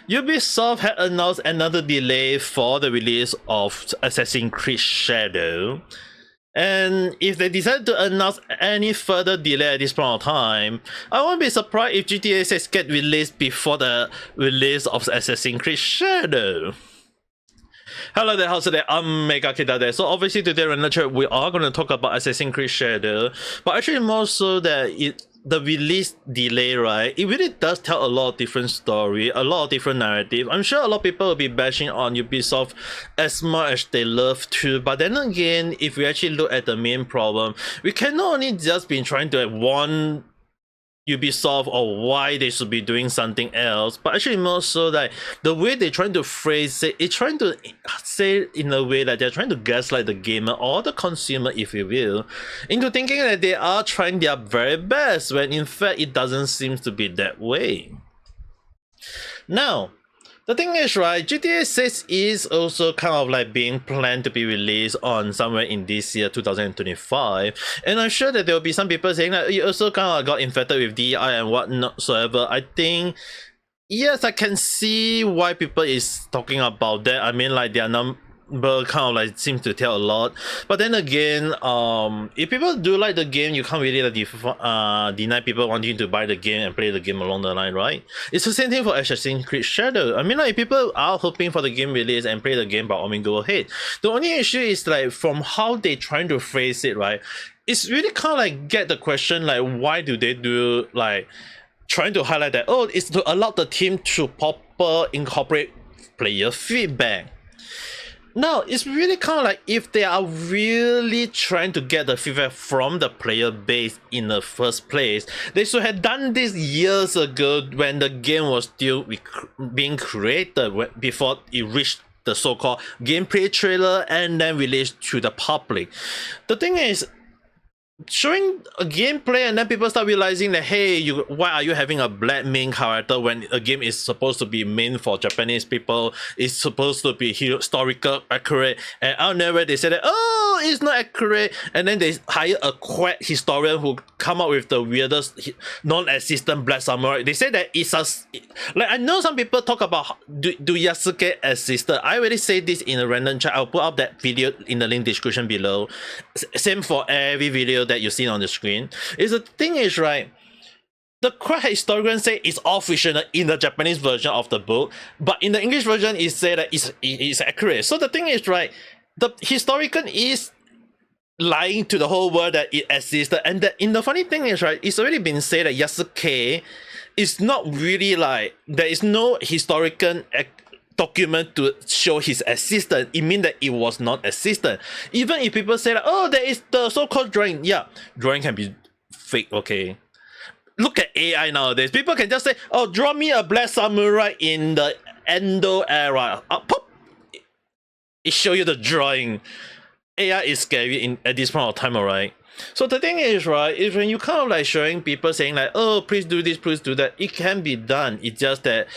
Ubisoft had announced another delay for the release of Assassin Creed Shadow. And if they decide to announce any further delay at this point of time, I won't be surprised if GTA 6 get released before the release of Assassin Creed Shadow. Hello there, how's it there? I'm Ame Gakita there. So obviously today in the chat we are going to talk about Assassin Creed Shadow, but actually more so that the release delay, right? It really does tell a lot of different story, a lot of different narrative. I'm sure a lot of people will be bashing on Ubisoft as much as they love to, but then again, if we actually look at the main problem, we cannot only just be trying to have one Ubisoft or why they should be doing something else, but actually more so that the way they're trying to phrase it, it's trying to say in a way that they're trying to gaslight the gamer or the consumer, if you will, into thinking that they are trying their very best, when in fact it doesn't seem to be that way. Now, the thing is, right, GTA 6 is also kind of like being planned to be released on somewhere in this year, 2025. And I'm sure that there will be some people saying that it also kind of got infected with DEI and whatsoever. I think, yes, I can see why people is talking about that. I mean, like, their number kind of like seems to tell a lot. But then again, if people do like the game, you can't really deny people wanting to buy the game and play the game along the line, right? It's the same thing for Assassin Creed Shadow. I mean, like, if people are hoping for the game release and play the game, by all means go ahead. The only issue is like from how they trying to phrase it, right? It's really kind of like get the question like, why do they do like trying to highlight that, oh, it's to allow the team to proper incorporate player feedback. Now, it's really kind of like if they are really trying to get the feedback from the player base in the first place, they should have done this years ago when the game was still being created, before it reached the so-called gameplay trailer and then released to the public. The thing is, showing a gameplay and then people start realizing that, hey, why are you having a black main character when a game is supposed to be meant for Japanese people, it's supposed to be historical accurate, and out there they say that, oh, it's not accurate, and then they hire a quack historian who come up with the weirdest non-existent black samurai. They say that it's a, like, I know some people talk about do Yasuke existed. I already say this in a random chat. I'll put up that video in the link description below. Same for every video that you see on the screen. Is the thing is, right, the quack historian say it's all fictional in the Japanese version of the book, but in the English version it say that it's accurate. So the thing is, right, the historian is lying to the whole world that it existed, and the funny thing is, right, it's already been said that Yasuke is not really like, there is no historical document to show his existence. It means that it was not existent. Even if people say that, oh, there is the so-called drawing, yeah, drawing can be fake, okay? Look at AI nowadays. People can just say, oh, draw me a black samurai in the Endo era. Pop! It show you the drawing. AI is scary at this point of time, alright? So the thing is, right, is when you kind of like showing people saying like, oh, please do this, please do that, it can be done. It's just that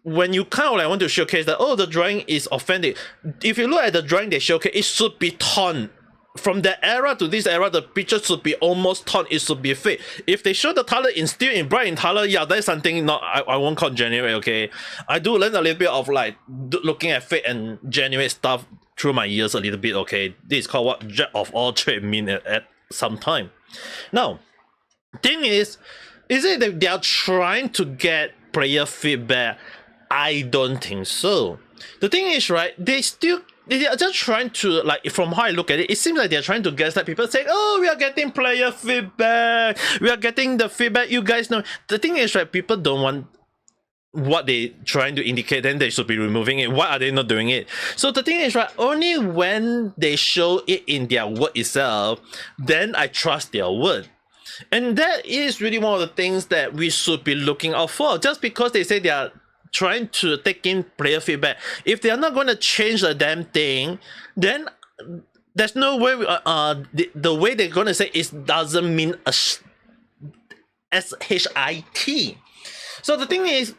when you kind of like want to showcase that, oh, the drawing is authentic, if you look at the drawing they showcase, it should be torn. From that era to this era, the picture should be almost torn. It should be fake. If they show the color in still in bright in color, yeah, that's something not I won't call genuine, okay? I do learn a little bit of like looking at fake and genuine stuff through my years a little bit, okay? This is called what jack of all trades mean at some time. Now, thing is it that they are trying to get player feedback? I don't think so. The thing is, right, they are just trying to, like, from how I look at it, it seems like they're trying to gaslight people, saying, oh, we are getting player feedback, we are getting the feedback, you guys know. The thing is, right, people don't want what they trying to indicate, then they should be removing it. Why are they not doing it? So the thing is, right, only when they show it in their word itself, then I trust their word. And that is really one of the things that we should be looking out for. Just because they say they are trying to take in player feedback, if they are not going to change the damn thing, then there's no way the way they're going to say it doesn't mean a SHIT. So the thing is,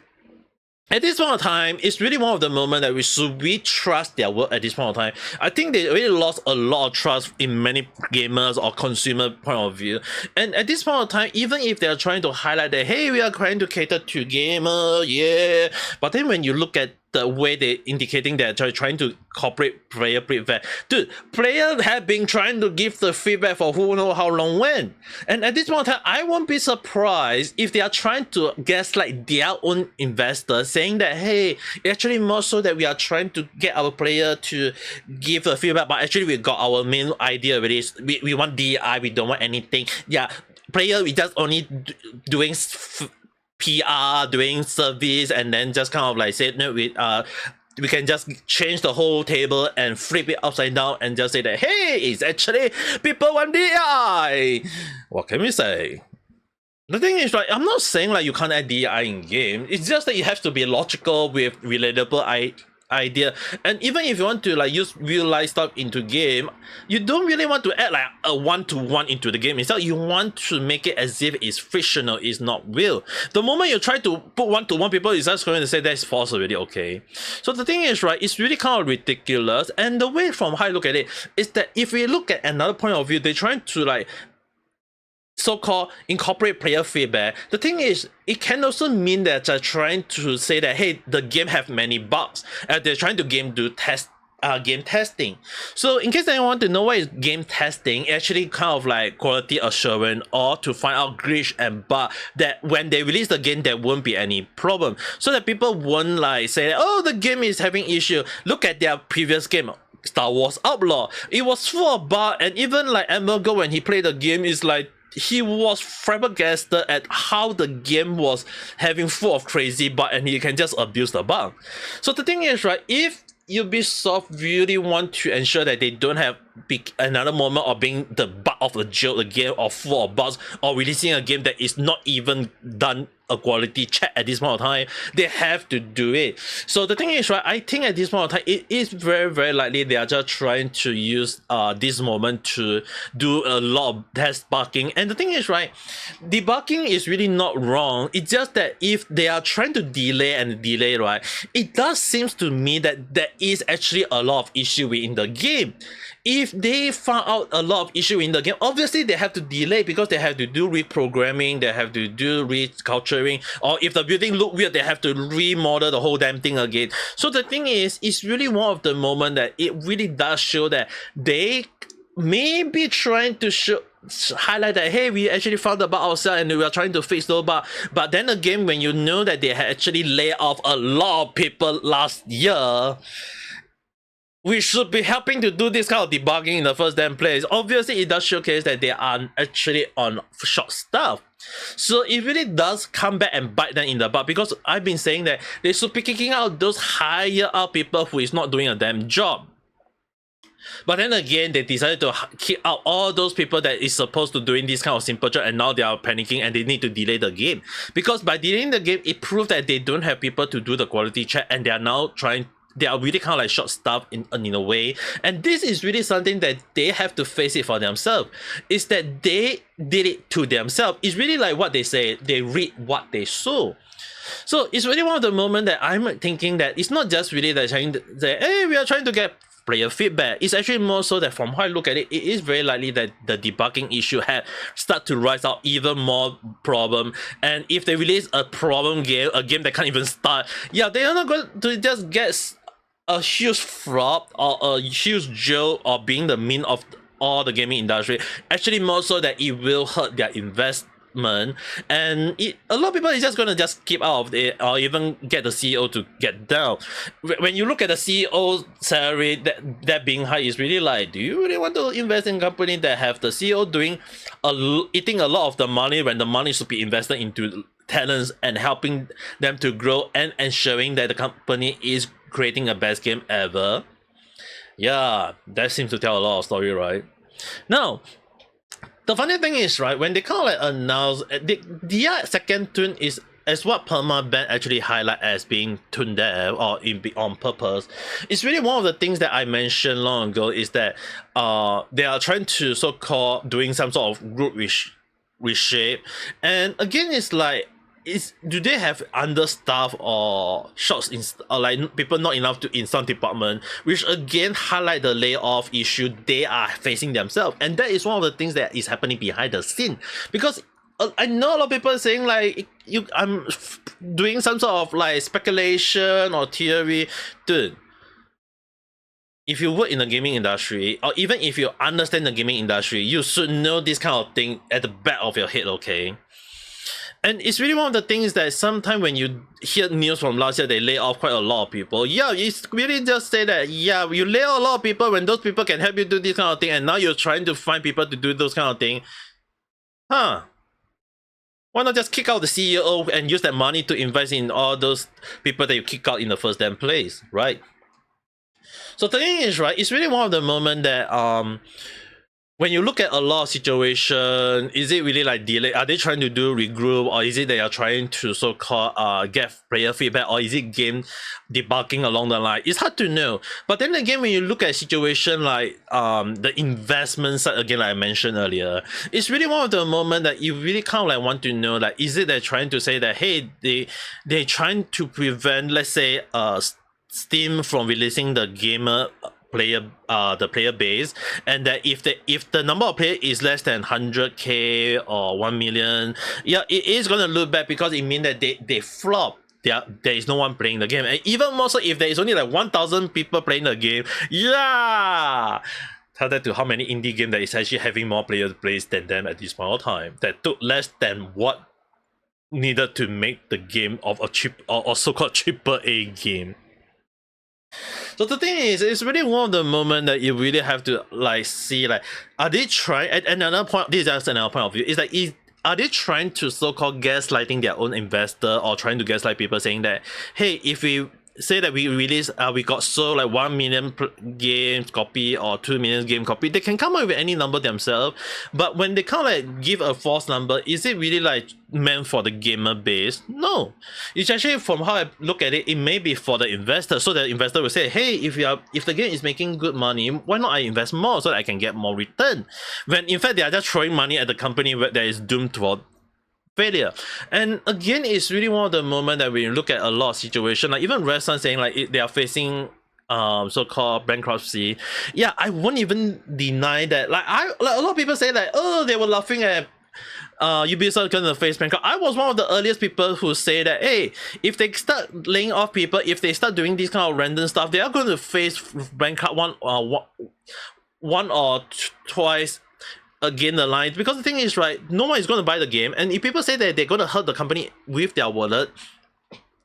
at this point of time, it's really one of the moments that we trust their work at this point of time. I think they really lost a lot of trust in many gamers or consumer point of view. And at this point of time, even if they're trying to highlight that, hey, we are trying to cater to gamer, yeah. But then when you look at the way they're indicating that they're trying to incorporate player feedback. Dude, players have been trying to give the feedback for who knows how long when. And at this point in time, I won't be surprised if they are trying to gaslight their own investors, saying that, hey, actually more so that we are trying to get our player to give the feedback, but actually we got our main idea already. We want DI, we don't want anything. Yeah, player, we just only doing PR, doing service, and then just kind of like say, no, we can just change the whole table and flip it upside down and just say that, hey, it's actually people want DI. What can we say? The thing is, like, I'm not saying like you can't add DI in game. It's just that you have to be logical with relatable idea. And even if you want to like use real life stuff into game, you don't really want to add like a one-to-one into the game. Instead, you want to make it as if it's fictional, it's not real. The moment you try to put one-to-one, people is just going to say that's false already, okay? So the thing is, right, it's really kind of ridiculous. And the way from how I look at it is that if we look at another point of view, they're trying to like so-called incorporate player feedback. The thing is, it can also mean that they're trying to say that, hey, the game have many bugs, and they're trying to game testing. So in case anyone want to know what is game testing, actually kind of like quality assurance, or to find out glitch and bug that when they release the game there won't be any problem, so that people won't like say, oh, the game is having issue. Look at their previous game, Star Wars Outlaw. It was full of bug, and even like Ame Gakita, when he played the game, is like he was flabbergasted at how the game was having full of crazy bug and he can just abuse the bug. So the thing is, right, if Ubisoft really want to ensure that they don't have another moment of being the butt of a joke, a game or full of bugs, or releasing a game that is not even done a quality check at this point of time, they have to do it. So the thing is, right, I think at this point of time, it is very, very likely they are just trying to use this moment to do a lot of test bugging. And the thing is, right, debugging is really not wrong. It's just that if they are trying to delay, right, it does seem to me that there is actually a lot of issue in the game. If they found out a lot of issue in the game, obviously they have to delay because they have to do reprogramming, they have to do reculturing, or if the building look weird, they have to remodel the whole damn thing again. So the thing is, it's really one of the moment that it really does show that they may be trying to highlight that, hey, we actually found the bug ourselves and we are trying to fix those bugs. But then again, when you know that they had actually laid off a lot of people last year, we should be helping to do this kind of debugging in the first damn place. Obviously, it does showcase that they are actually on short stuff. So it really does come back and bite them in the butt, because I've been saying that they should be kicking out those higher up people who is not doing a damn job. But then again, they decided to kick out all those people that is supposed to doing this kind of simple job, and now they are panicking and they need to delay the game. Because by delaying the game, it proves that they don't have people to do the quality check, and they are now they are really kind of like short stuff in a way. And this is really something that they have to face it for themselves. Is that they did it to themselves. It's really like what they say, they read what they sow. So it's really one of the moments that I'm thinking that it's not just really that trying to say, hey, we are trying to get player feedback. It's actually more so that from how I look at it, it is very likely that the debugging issue had start to rise out even more problem. And if they release a problem game, a game that can't even start, yeah, they are not going to just get a huge flop or a huge joke or being the mean of all the gaming industry. Actually, more so that it will hurt their investment, and a lot of people is just gonna just keep out of it, or even get the CEO to get down. When you look at the CEO salary that being high, is really like, do you really want to invest in a company that have the CEO doing eating a lot of the money when the money should be invested into talents and helping them to grow and ensuring that the company is creating a best game ever? Yeah, that seems to tell a lot of story, right? Now, the funny thing is, right, when they kind of like announce the second tune is as what Permaban actually highlight as being tuned there or on purpose. It's really one of the things that I mentioned long ago, is that they are trying to so-called doing some sort of group reshape. And again, it's like, do they have understaff or shorts or like people not enough to in some department, which again highlight the layoff issue they are facing themselves, and that is one of the things that is happening behind the scene. Because I know a lot of people saying like I'm doing some sort of like speculation or theory, dude. If you work in the gaming industry, or even if you understand the gaming industry, you should know this kind of thing at the back of your head, okay? And it's really one of the things that sometimes when you hear news from last year, they lay off quite a lot of people. Yeah, it's really just say that, yeah, you lay off a lot of people when those people can help you do this kind of thing, and now you're trying to find people to do those kind of thing. Huh. Why not just kick out the CEO and use that money to invest in all those people that you kick out in the first damn place, right? So the thing is, right, it's really one of the moments that when you look at a lot of situation, is it really like delay? Are they trying to do regroup, or is it they are trying to so-called get player feedback, or is it game debugging along the line? It's hard to know. But then again, when you look at situation like the investment side again, like I mentioned earlier, it's really one of the moments that you really kind of like want to know, like, is it they're trying to say that, hey, they're trying to prevent, let's say, Steam from releasing the gamer the player base, and that if the number of players is less than 100k or 1 million, yeah, it is gonna look bad, because it means that they flop. There is no one playing the game. And even more so if there is only like 1,000 people playing the game, yeah, tell that to how many indie game that is actually having more players plays than them at this point of time, that took less than what needed to make the game of a cheap or so-called AAA game. So the thing is, it's really one of the moments that you really have to like see, like, are they trying? At another point, this is just another point of view. Is like, are they trying to so-called gaslighting their own investor, or trying to gaslight people, saying that, hey, if we say that we release, we got sold like 1 million games copy or 2 million game copy, they can come up with any number themselves. But when they kind of like give a false number, is it really like meant for the gamer base? No, it's actually, from how I look at it, it may be for the investor. So the investor will say, hey, if the game is making good money, why not I invest more so that I can get more return? When in fact they are just throwing money at the company that is doomed toward failure. And again, it's really one of the moments that when you look at a lot of situations, like even Rev saying like they are facing so-called bankruptcy. Yeah, I won't even deny that. Like a lot of people say that, oh, they were laughing at Ubisoft gonna face bankrupt. I was one of the earliest people who say that, hey, if they start laying off people, if they start doing this kind of random stuff, they are going to face bankrupt one or twice again the line. Because the thing is, right, no one is going to buy the game, and if people say that they're going to hurt the company with their wallet,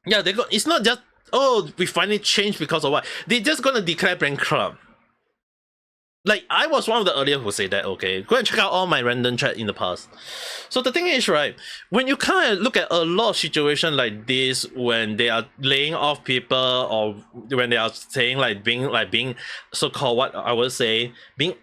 yeah, it's not just, oh, we finally changed because of what, they're just going to declare bankrupt. Like, I was one of the earlier who say that, okay, go and check out all my random chat in the past. So the thing is, right, when you kind of look at a lot of situations like this, when they are laying off people, or when they are saying being so-called, what I would say, being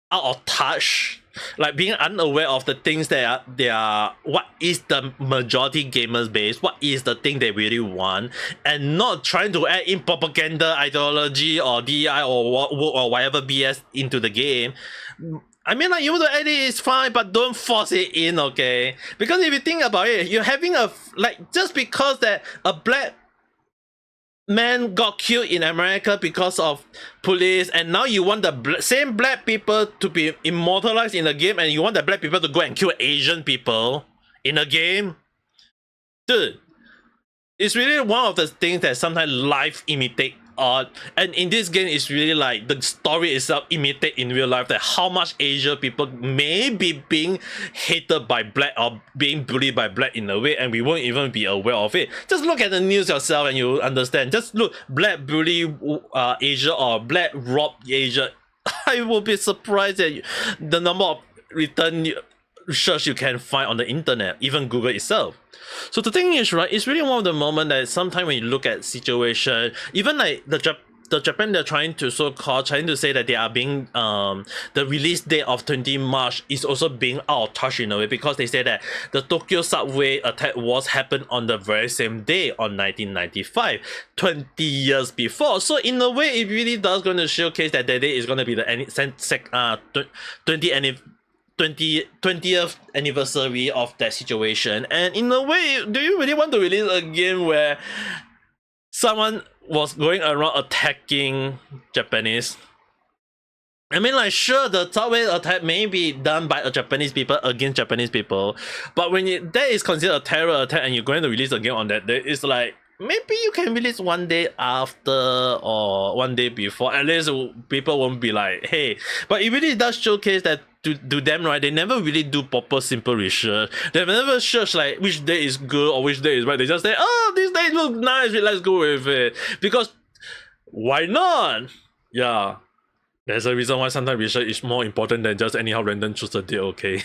out of touch, like being unaware of the things that they are what is the majority gamers base, what is the thing they really want, and not trying to add in propaganda, ideology, or DEI, or whatever BS into the game. I mean, like, you want to add it is fine, but don't force it in, okay? Because if you think about it, you're having just because that a black man got killed in America because of police, and now you want the same black people to be immortalized in the game, and you want the black people to go and kill Asian people in a game? Dude, it's really one of the things that sometimes life imitate art, and in this game it's really like the story itself imitate in real life, that how much Asian people may be being hated by black or being bullied by black in a way, and we won't even be aware of it. Just look at the news yourself and you understand. Just look, black bully Asia or black rob Asia. I will be surprised at the number of return search you can find on the internet, even Google itself. So the thing is, right, it's really one of the moments that sometimes when you look at situation, even like the Japan, they're trying to say that they are being the release date of 20 March is also being out of touch in a way, because they say that the Tokyo subway attack was happened on the very same day on 1995, 20 years before. So in a way, it really does going to showcase that that day is going to be the 20th anniversary of that situation. And in a way, do you really want to release a game where someone was going around attacking Japanese? I mean, like, sure, the top-way attack may be done by a Japanese people against Japanese people, but when that is considered a terror attack and you're going to release a game on that day, it's like, maybe you can release one day after or one day before. At least people won't be like, hey. But it really does showcase that to them, right, they never really do proper simple research. They've never searched like which day is good or which day is right. They just say, oh, this day looks nice, let's go with it. Because why not? Yeah. There's a reason why sometimes research is more important than just anyhow random choose a day, okay?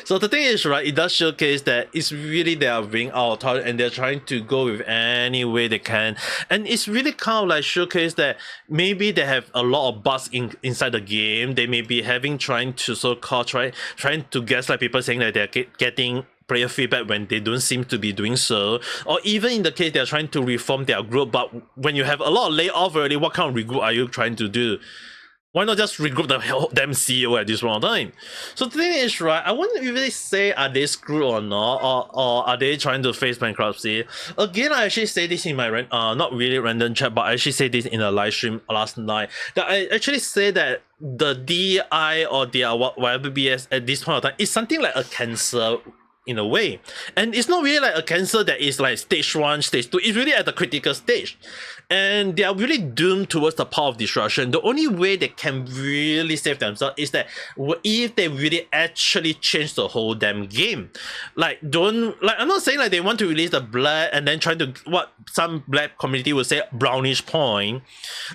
So the thing is, right, it does showcase that it's really they are being out of touch and they're trying to go with any way they can. And it's really kind of like showcase that maybe they have a lot of bugs inside the game. They may be trying to so-called trying to gaslight people saying that they're getting player feedback when they don't seem to be doing so, or even in the case they're trying to reform their group, but when you have a lot of layoff already, what kind of regroup are you trying to do? Why not just regroup the damn CEO at this point of time? So the thing is, right, I wouldn't really say are they screwed or not, or are they trying to face bankruptcy. Again, I actually say this in my not really random chat, but I actually say this in a live stream last night, that I actually say that the DI or their whatever BS at this point of time is something like a cancer in a way. And it's not really like a cancer that is like stage 1, stage 2, it's really at the critical stage. And they are really doomed towards the path of destruction. The only way they can really save themselves is that if they really actually change the whole damn game. Like, I'm not saying like they want to release the black and then trying to, what some black community would say, brownish point.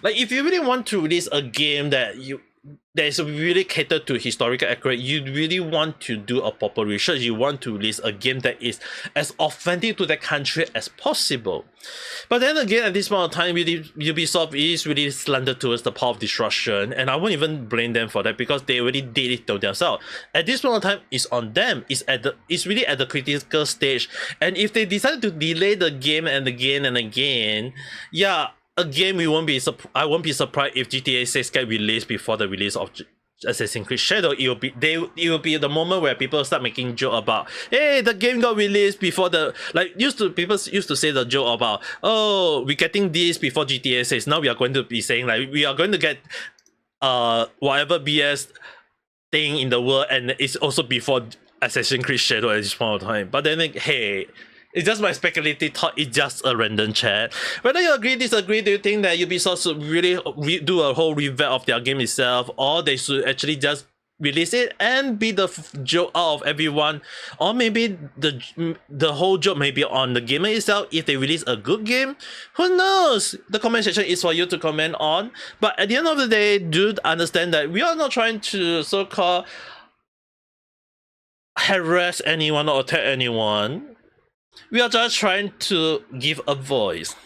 Like, if you really want to release a game that is really catered to historical accurate, you really want to do a proper research. You want to release a game that is as authentic to the country as possible. But then again, at this point of time, Ubisoft is really slanted towards the path of destruction, and I won't even blame them for that because they already did it to themselves. At this point of time, it's on them. It's really at the critical stage, and if they decide to delay the game and again and again, yeah. Again, I won't be surprised if GTA 6 get released before the release of Assassin Creed Shadow. It will be the moment where people start making joke about, hey, the game got released before the, like, people used to say the joke about, oh, we're getting this before GTA 6. Now we are going to be saying like we are going to get whatever BS thing in the world, and it's also before Assassin Creed Shadow at this point of time. But then like, hey, it's just my speculative thought, it's just a random chat. Whether you agree, disagree, do you think that Ubisoft should really do a whole revamp of their game itself, or they should actually just release it and be the joke out of everyone, or maybe the whole joke may be on the gamer itself if they release a good game? Who knows? The comment section is for you to comment on. But at the end of the day, do understand that we are not trying to so-called harass anyone or attack anyone. We are just trying to give a voice.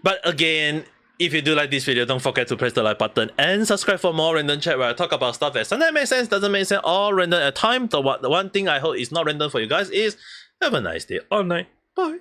But again, if you do like this video, don't forget to press the like button and subscribe for more random chat where I talk about stuff that sometimes makes sense, doesn't make sense, or random at times. The one thing I hope is not random for you guys is have a nice day or night. Bye.